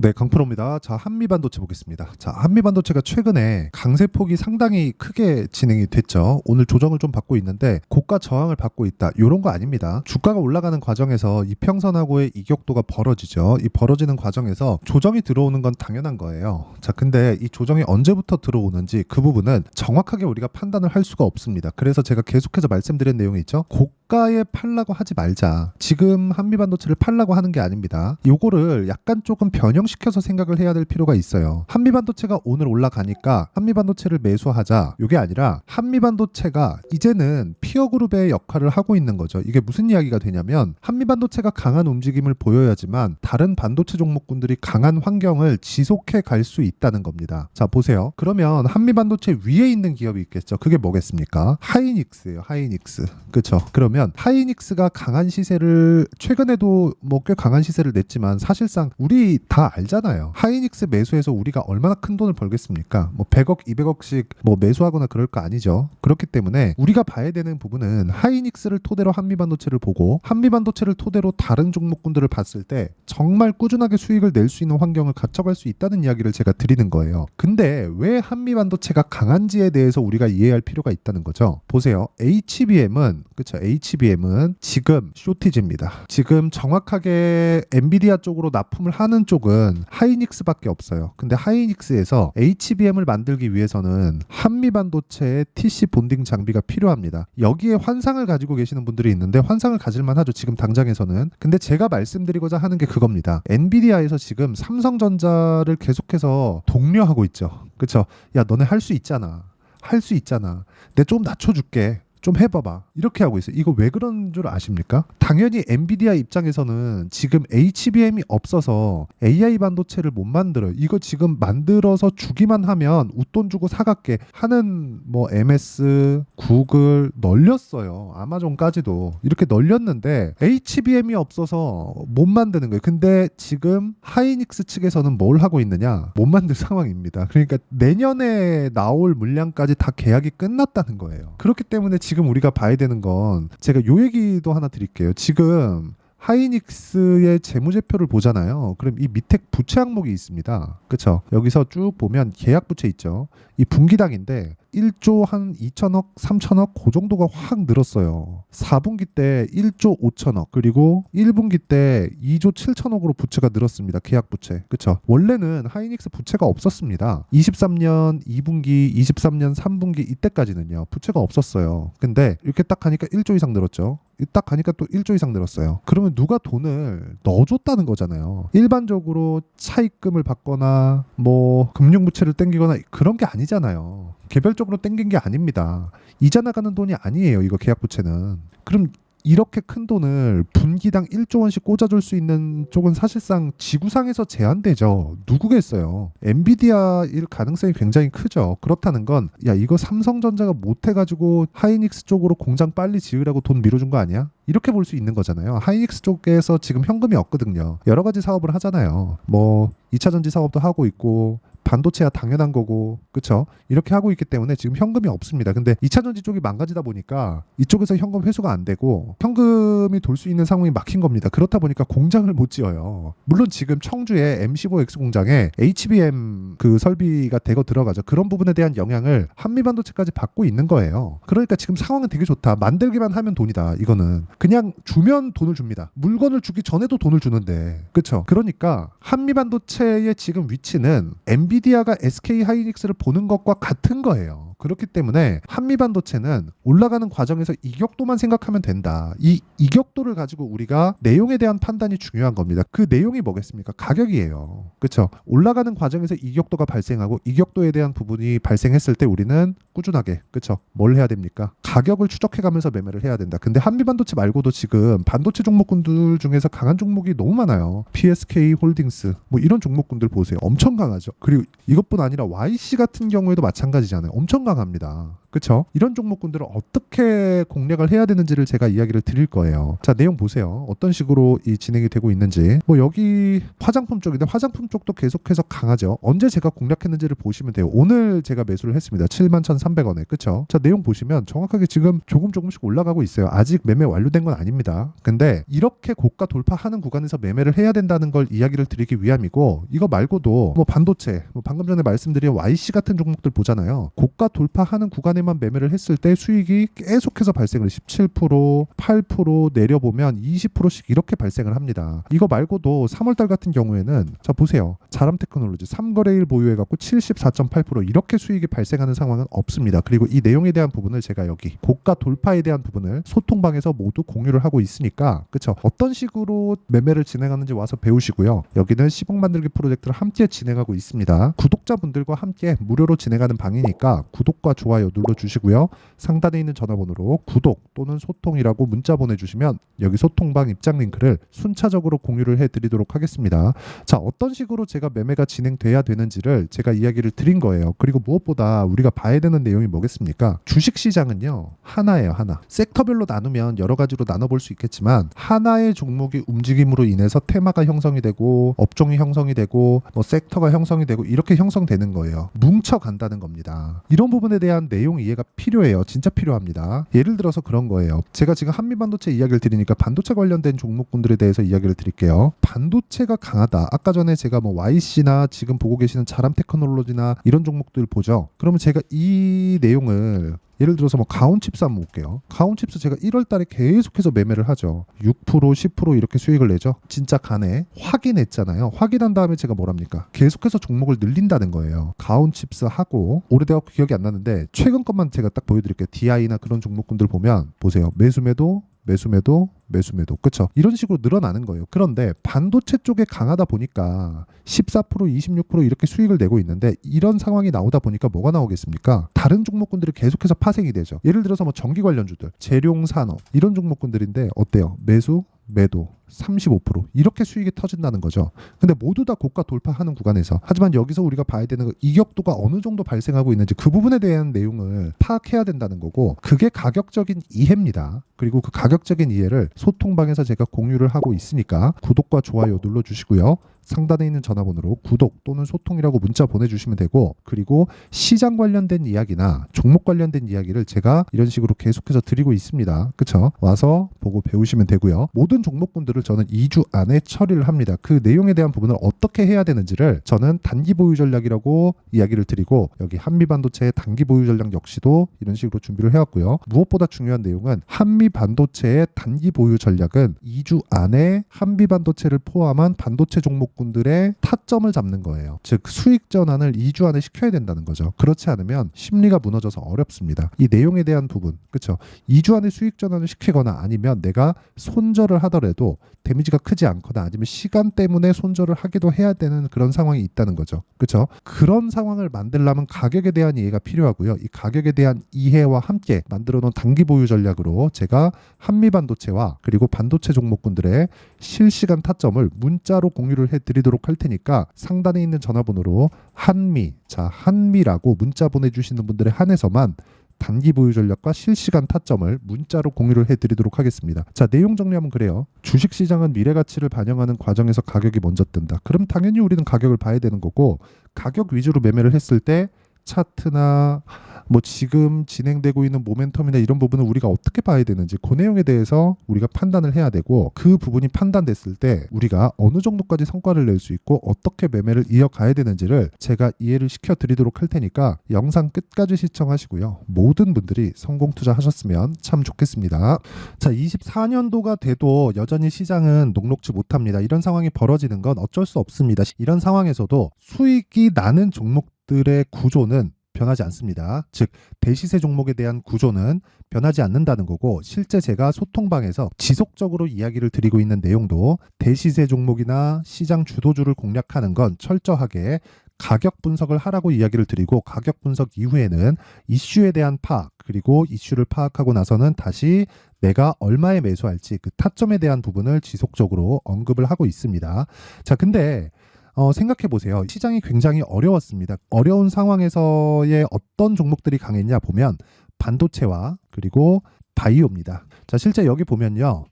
네, 강프로입니다. 자, 한미반도체 보겠습니다. 자, 한미반도체가 최근에 강세폭이 상당히 크게 진행이 됐죠. 오늘 조정을 좀 받고 있는데 고가 저항을 받고 있다. 이런 거 아닙니다. 주가가 올라가는 과정에서 이평선하고의 이격도가 벌어지죠. 이 벌어지는 과정에서 조정이 들어오는 건 당연한 거예요. 자, 근데 이 조정이 언제부터 들어오는지 그 부분은 정확하게 우리가 판단을 할 수가 없습니다. 그래서 제가 계속해서 말씀드린 내용이 있죠. 고가에 팔라고 하지 말자. 지금 한미반도체를 팔라고 하는 게 아닙니다. 요거를 약간 조금 변형시켜서 생각을 해야 될 필요가 있어요. 한미반도체가 오늘 올라가니까 한미반도체를 매수하자. 요게 아니라 한미반도체가 이제는 피어그룹의 역할을 하고 있는 거죠. 이게 무슨 이야기가 되냐면 한미반도체가 강한 움직임을 보여야지만 다른 반도체 종목군들이 강한 환경을 지속해 갈 수 있다는 겁니다. 자, 보세요. 그러면 한미반도체 위에 있는 기업이 있겠죠. 그게 뭐겠습니까? 하이닉스예요. 하이닉스. 그렇죠. 그러면 하이닉스가 강한 시세를 최근에도 뭐 꽤 강한 시세를 냈지만 사실상 우리 다 알잖아요. 하이닉스 매수해서 우리가 얼마나 큰 돈을 벌겠습니까? 뭐 100억, 200억씩 뭐 매수하거나 그럴 거 아니죠. 그렇기 때문에 우리가 봐야 되는 부분은 하이닉스를 토대로 한미반도체를 보고 한미반도체를 토대로 다른 종목군들을 봤을 때 정말 꾸준하게 수익을 낼 수 있는 환경을 갖춰갈 수 있다는 이야기를 제가 드리는 거예요. 근데 왜 한미반도체가 강한지에 대해서 우리가 이해할 필요가 있다는 거죠. 보세요. HBM은 그렇죠. HBM은 지금 쇼티지입니다. 지금 정확하게 엔비디아 쪽으로 납품을 하는 쪽은 하이닉스밖에 없어요. 근데 하이닉스에서 HBM을 만들기 위해서는 한미반도체의 TC 본딩 장비가 필요합니다. 여기에 환상을 가지고 계시는 분들이 있는데 환상을 가질만 하죠. 지금 당장에서는. 근데 제가 말씀드리고자 하는 게 그겁니다. 엔비디아에서 지금 삼성전자를 계속해서 독려하고 있죠. 그렇죠? 야, 너네 할 수 있잖아. 할 수 있잖아. 내가 좀 낮춰줄게. 좀 해봐봐. 이렇게 하고 있어요. 이거 왜 그런 줄 아십니까? 당연히 엔비디아 입장에서는 지금 HBM이 없어서 AI 반도체를 못 만들어요. 이거 지금 만들어서 주기만 하면 웃돈 주고 사갈게 하는 뭐 MS, 구글 널렸어요. 아마존까지도 이렇게 널렸는데 HBM이 없어서 못 만드는 거예요. 근데 지금 하이닉스 측에서는 뭘 하고 있느냐? 못 만들 상황입니다. 그러니까 내년에 나올 물량까지 다 계약이 끝났다는 거예요. 그렇기 때문에 지금 우리가 봐야 되는 건 제가 요 얘기도 하나 드릴게요. 지금 하이닉스의 재무제표를 보잖아요. 그럼 이 밑에 부채 항목이 있습니다. 그렇죠? 여기서 쭉 보면 계약 부채 있죠. 이 분기당인데 1조 한 2천억, 3천억 그 정도가 확 늘었어요. 4분기 때 1조 5천억 그리고 1분기 때 2조 7천억으로 부채가 늘었습니다. 계약 부채. 그렇죠? 원래는 하이닉스 부채가 없었습니다. 23년 2분기, 23년 3분기 이때까지는요. 부채가 없었어요. 근데 이렇게 딱 하니까 1조 이상 늘었죠. 딱 가니까 또 1조 이상 늘었어요. 그러면 누가 돈을 넣어줬다는 거잖아요. 일반적으로 차입금을 받거나 뭐 금융부채를 땡기거나 그런 게 아니잖아요. 개별적으로 땡긴 게 아닙니다. 이자 나가는 돈이 아니에요. 이거 계약부채는. 그럼 이렇게 큰 돈을 분기당 1조 원씩 꽂아줄 수 있는 쪽은 사실상 지구상에서 제한되죠. 누구겠어요. 엔비디아일 가능성이 굉장히 크죠. 그렇다는 건 야, 이거 삼성전자가 못해가지고 하이닉스 쪽으로 공장 빨리 지으라고 돈 밀어준 거 아니야? 이렇게 볼 수 있는 거잖아요. 하이닉스 쪽에서 지금 현금이 없거든요. 여러 가지 사업을 하잖아요. 뭐 2차 전지 사업도 하고 있고 반도체야 당연한 거고 그쵸? 이렇게 하고 있기 때문에 지금 현금이 없습니다. 근데 2차 전지 쪽이 망가지다 보니까 이쪽에서 현금 회수가 안 되고 현금이 돌 수 있는 상황이 막힌 겁니다. 그렇다 보니까 공장을 못 지어요. 물론 지금 청주의 M15X 공장에 HBM 그 설비가 대거 들어가죠. 그런 부분에 대한 영향을 한미반도체까지 받고 있는 거예요. 그러니까 지금 상황은 되게 좋다. 만들기만 하면 돈이다. 이거는 그냥 주면 돈을 줍니다. 물건을 주기 전에도 돈을 주는데 그쵸? 그러니까 한미반도체의 지금 위치는 엔비디아가 SK 하이닉스를 보는 것과 같은 거예요. 그렇기 때문에 한미반도체는 올라가는 과정에서 이격도만 생각하면 된다. 이 이격도를 가지고 우리가 내용에 대한 판단이 중요한 겁니다. 그 내용이 뭐겠습니까? 가격이에요. 그렇죠? 올라가는 과정에서 이격도가 발생하고 이격도에 대한 부분이 발생했을 때 우리는 꾸준하게 그렇죠? 뭘 해야 됩니까? 가격을 추적해가면서 매매를 해야 된다. 근데 한미반도체 말고도 지금 반도체 종목군들 중에서 강한 종목이 너무 많아요. PSK 홀딩스 뭐 이런 종목군들 보세요. 엄청 강하죠. 그리고 이것뿐 아니라 YC 같은 경우에도 마찬가지잖아요. 엄청 강합니다. 그쵸? 이런 종목군들을 어떻게 공략을 해야 되는지를 제가 이야기를 드릴 거예요. 자, 내용 보세요. 어떤 식으로 이 진행이 되고 있는지. 뭐 여기 화장품 쪽인데 화장품 쪽도 계속해서 강하죠. 언제 제가 공략했는지를 보시면 돼요. 오늘 제가 매수를 했습니다. 71,300원에. 그쵸? 자, 내용 보시면 정확하게 지금 조금씩 올라가고 있어요. 아직 매매 완료된 건 아닙니다. 근데 이렇게 고가 돌파하는 구간에서 매매를 해야 된다는 걸 이야기를 드리기 위함이고, 이거 말고도 뭐 반도체, 뭐 방금 전에 말씀드린 YC 같은 종목들 보잖아요. 고가 돌파하는 구간에만 매매를 했을 때 수익이 계속해서 발생을 17%, 8% 내려보면 20%씩 이렇게 발생을 합니다. 이거 말고도 3월달 같은 경우에는 자 보세요. 자람테크놀로지 3거래일 보유해갖고 74.8% 이렇게 수익이 발생하는 상황은 없습니다. 그리고 이 내용에 대한 부분을 제가 여기 고가 돌파에 대한 부분을 소통방에서 모두 공유를 하고 있으니까, 그쵸? 어떤 식으로 매매를 진행하는지 와서 배우시고요. 여기는 10억 만들기 프로젝트를 함께 진행하고 있습니다. 구독자분들과 함께 무료로 진행하는 방이니까 구독과 좋아요 눌러주시고요. 상단에 있는 전화번호로 구독 또는 소통이라고 문자 보내주시면 여기 소통방 입장 링크를 순차적으로 공유를 해드리도록 하겠습니다. 자, 어떤 식으로 제가 매매가 진행돼야 되는지를 제가 이야기를 드린 거예요. 그리고 무엇보다 우리가 봐야 되는 내용이 뭐겠습니까? 주식시장은요, 하나예요, 하나. 섹터별로 나누면 여러 가지로 나눠볼 수 있겠지만 하나의 종목이 움직임으로 인해서 테마가 형성이 되고 업종이 형성이 되고 뭐 섹터가 형성이 되고 이렇게 형성되는 거예요. 뭉쳐간다는 겁니다. 이런 부분에 대한 내용 이해가 필요해요. 진짜 필요합니다. 예를 들어서 그런 거예요. 제가 지금 한미반도체 이야기를 드리니까 반도체 관련된 종목군들에 대해서 이야기를 드릴게요. 반도체가 강하다. 아까 전에 제가 뭐 YC나 지금 보고 계시는 자람테크놀로지나 이런 종목들 보죠. 그러면 제가 이 내용을 예를 들어서 뭐 가온칩스 한번 볼게요. 가온칩스 제가 1월 달에 계속해서 매매를 하죠. 6%, 10% 이렇게 수익을 내죠. 진짜 가네. 확인했잖아요. 확인한 다음에 제가 뭐랍니까? 계속해서 종목을 늘린다는 거예요. 가온칩스 하고 오래돼갖고 기억이 안 나는데 최근 것만 제가 딱 보여드릴게요. DI나 그런 종목군들 보면 보세요. 매수매도 그쵸? 이런 식으로 늘어나는 거예요. 그런데 반도체 쪽에 강하다 보니까 14%, 26% 이렇게 수익을 내고 있는데 이런 상황이 나오다 보니까 뭐가 나오겠습니까? 다른 종목군들이 계속해서 파생이 되죠. 예를 들어서 뭐 전기 관련주들, 재룡산업 이런 종목군들인데 어때요? 매도 35% 이렇게 수익이 터진다는 거죠. 근데 모두 다 고가 돌파하는 구간에서, 하지만 여기서 우리가 봐야 되는 건 이격도가 어느 정도 발생하고 있는지 그 부분에 대한 내용을 파악해야 된다는 거고, 그게 가격적인 이해입니다. 그리고 그 가격적인 이해를 소통방에서 제가 공유를 하고 있으니까 구독과 좋아요 눌러주시고요. 상단에 있는 전화번호로 구독 또는 소통이라고 문자 보내주시면 되고, 그리고 시장 관련된 이야기나 종목 관련된 이야기를 제가 이런 식으로 계속해서 드리고 있습니다. 그쵸? 와서 보고 배우시면 되고요. 모든 종목군들을 저는 2주 안에 처리를 합니다. 그 내용에 대한 부분을 어떻게 해야 되는지를 저는 단기 보유 전략이라고 이야기를 드리고, 여기 한미반도체의 단기 보유 전략 역시도 이런 식으로 준비를 해왔고요. 무엇보다 중요한 내용은 한미반도체의 단기 보유 전략은 2주 안에 한미반도체를 포함한 반도체 종목군들의 타점을 잡는 거예요. 즉 수익 전환을 2주 안에 시켜야 된다는 거죠. 그렇지 않으면 심리가 무너져서 어렵습니다. 이 내용에 대한 부분, 그렇죠? 2주 안에 수익 전환을 시키거나 아니면 내가 손절을 하더라도 데미지가 크지 않거나 아니면 시간 때문에 손절을 하기도 해야 되는 그런 상황이 있다는 거죠. 그렇죠? 그런 상황을 만들려면 가격에 대한 이해가 필요하고요. 이 가격에 대한 이해와 함께 만들어 놓은 단기 보유 전략으로 제가 한미반도체와 그리고 반도체 종목군들의 실시간 타점을 문자로 공유를 해드리도록 할 테니까 상단에 있는 전화번호로 한미라고 문자 보내주시는 분들에 한해서만 단기 보유 전략과 실시간 타점을 문자로 공유를 해드리도록 하겠습니다. 자, 내용 정리하면 그래요. 주식시장은 미래 가치를 반영하는 과정에서 가격이 먼저 뜬다. 그럼 당연히 우리는 가격을 봐야 되는 거고, 가격 위주로 매매를 했을 때 차트나 뭐 지금 진행되고 있는 모멘텀이나 이런 부분을 우리가 어떻게 봐야 되는지 그 내용에 대해서 우리가 판단을 해야 되고, 그 부분이 판단됐을 때 우리가 어느 정도까지 성과를 낼 수 있고 어떻게 매매를 이어가야 되는지를 제가 이해를 시켜드리도록 할 테니까 영상 끝까지 시청하시고요. 모든 분들이 성공 투자하셨으면 참 좋겠습니다. 자, 24년도가 돼도 여전히 시장은 녹록지 못합니다. 이런 상황이 벌어지는 건 어쩔 수 없습니다. 이런 상황에서도 수익이 나는 종목들의 구조는 변하지 않습니다. 즉 대시세 종목에 대한 구조는 변하지 않는다는 거고, 실제 제가 소통방에서 지속적으로 이야기를 드리고 있는 내용도 대시세 종목이나 시장 주도주를 공략하는 건 철저하게 가격 분석을 하라고 이야기를 드리고, 가격 분석 이후에는 이슈에 대한 파악, 그리고 이슈를 파악하고 나서는 다시 내가 얼마에 매수할지 그 타점에 대한 부분을 지속적으로 언급을 하고 있습니다. 자, 근데 생각해 보세요. 시장이 굉장히 어려웠습니다. 어려운 상황에서의 어떤 종목들이 강했냐 보면 반도체와 그리고 바이오입니다. 자, 실제 여기 보면요.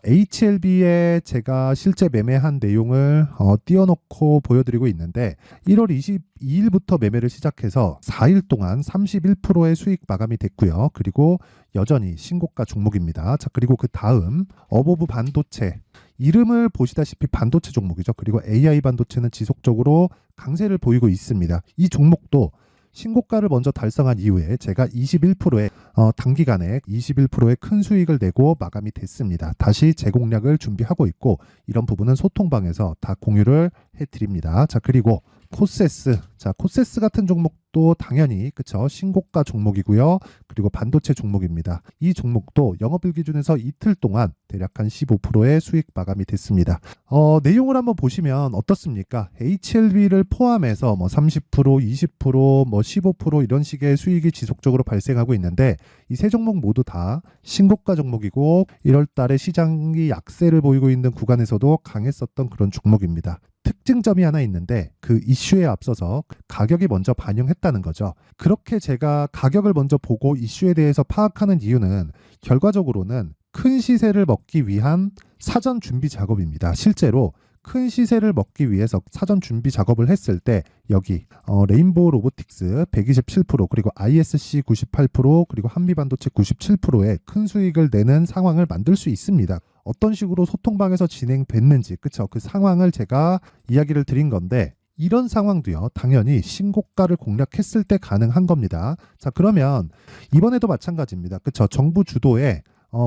HLB에 제가 실제 매매한 내용을 띄워놓고 보여드리고 있는데 1월 22일부터 매매를 시작해서 4일 동안 31%의 수익 마감이 됐고요. 그리고 여전히 신고가 종목입니다. 자, 그리고 그 다음 어보브 반도체, 이름을 보시다시피 반도체 종목이죠. 그리고 AI 반도체는 지속적으로 강세를 보이고 있습니다. 이 종목도 신고가를 먼저 달성한 이후에 제가 21%의 단기간에 21%의 큰 수익을 내고 마감이 됐습니다. 다시 재공략을 준비하고 있고 이런 부분은 소통방에서 다 공유를 해드립니다. 자, 그리고 코세스. 자, 코세스 같은 종목도 당연히 그쵸, 신고가 종목이고요. 그리고 반도체 종목입니다. 이 종목도 영업일 기준에서 이틀 동안 대략 한 15%의 수익 마감이 됐습니다. 내용을 한번 보시면 어떻습니까? HLB를 포함해서 뭐 30%, 20%, 뭐 15% 이런 식의 수익이 지속적으로 발생하고 있는데 이 세 종목 모두 다 신고가 종목이고 1월 달에 시장이 약세를 보이고 있는 구간에서도 강했었던 그런 종목입니다. 특징점이 하나 있는데 그 이슈에 앞서서 가격이 먼저 반영했다는 거죠. 그렇게 제가 가격을 먼저 보고 이슈에 대해서 파악하는 이유는 결과적으로는 큰 시세를 먹기 위한 사전 준비 작업입니다. 실제로 큰 시세를 먹기 위해서 사전 준비 작업을 했을 때 여기 레인보우 로보틱스 127% 그리고 ISC 98% 그리고 한미반도체 97%의 큰 수익을 내는 상황을 만들 수 있습니다. 어떤 식으로 소통방에서 진행됐는지 그쵸, 그 상황을 제가 이야기를 드린 건데 이런 상황도요 당연히 신고가를 공략했을 때 가능한 겁니다. 자, 그러면 이번에도 마찬가지입니다. 그쵸, 정부 주도의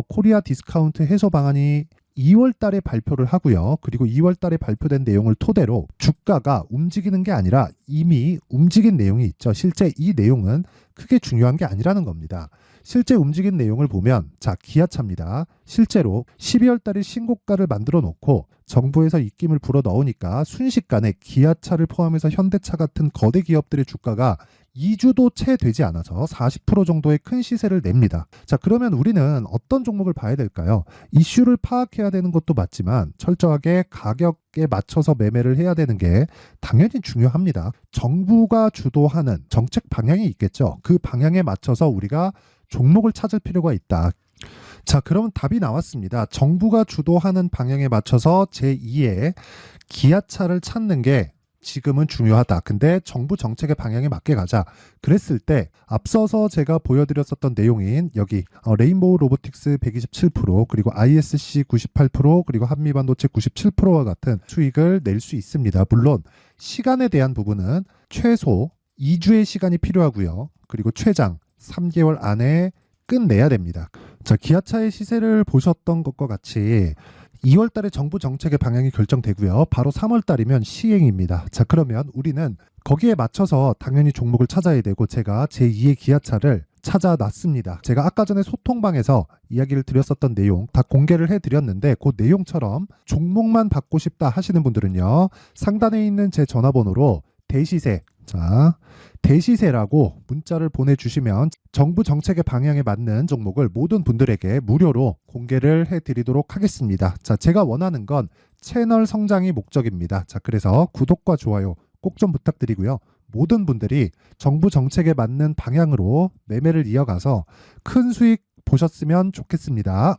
코리아 디스카운트 해소 방안이 2월 달에 발표를 하고요. 그리고 2월 달에 발표된 내용을 토대로 주가가 움직이는 게 아니라 이미 움직인 내용이 있죠. 실제 이 내용은 크게 중요한 게 아니라는 겁니다. 실제 움직인 내용을 보면 자, 기아차입니다. 실제로 12월 달에 신고가를 만들어 놓고 정부에서 입김을 불어 넣으니까 순식간에 기아차를 포함해서 현대차 같은 거대 기업들의 주가가 2주도 채 되지 않아서 40% 정도의 큰 시세를 냅니다. 자, 그러면 우리는 어떤 종목을 봐야 될까요? 이슈를 파악해야 되는 것도 맞지만 철저하게 가격에 맞춰서 매매를 해야 되는 게 당연히 중요합니다. 정부가 주도하는 정책 방향이 있겠죠. 그 방향에 맞춰서 우리가 종목을 찾을 필요가 있다. 자, 그럼 답이 나왔습니다. 정부가 주도하는 방향에 맞춰서 제2의 기아차를 찾는 게 지금은 중요하다. 근데 정부 정책의 방향에 맞게 가자. 그랬을 때 앞서서 제가 보여드렸었던 내용인 여기 레인보우 로보틱스 127% 그리고 ISC 98% 그리고 한미반도체 97%와 같은 수익을 낼 수 있습니다. 물론 시간에 대한 부분은 최소 2주의 시간이 필요하고요. 그리고 최장 3개월 안에 끝내야 됩니다. 자, 기아차의 시세를 보셨던 것과 같이 2월 달에 정부 정책의 방향이 결정되고요. 바로 3월 달이면 시행입니다. 자, 그러면 우리는 거기에 맞춰서 당연히 종목을 찾아야 되고 제가 제2의 기아차를 찾아놨습니다. 제가 아까 전에 소통방에서 이야기를 드렸었던 내용 다 공개를 해드렸는데 그 내용처럼 종목만 받고 싶다 하시는 분들은요. 상단에 있는 제 전화번호로 대시세, 자, 대시세라고 문자를 보내주시면 정부 정책의 방향에 맞는 종목을 모든 분들에게 무료로 공개를 해드리도록 하겠습니다. 자, 제가 원하는 건 채널 성장이 목적입니다. 자, 그래서 구독과 좋아요 꼭 좀 부탁드리고요. 모든 분들이 정부 정책에 맞는 방향으로 매매를 이어가서 큰 수익 보셨으면 좋겠습니다.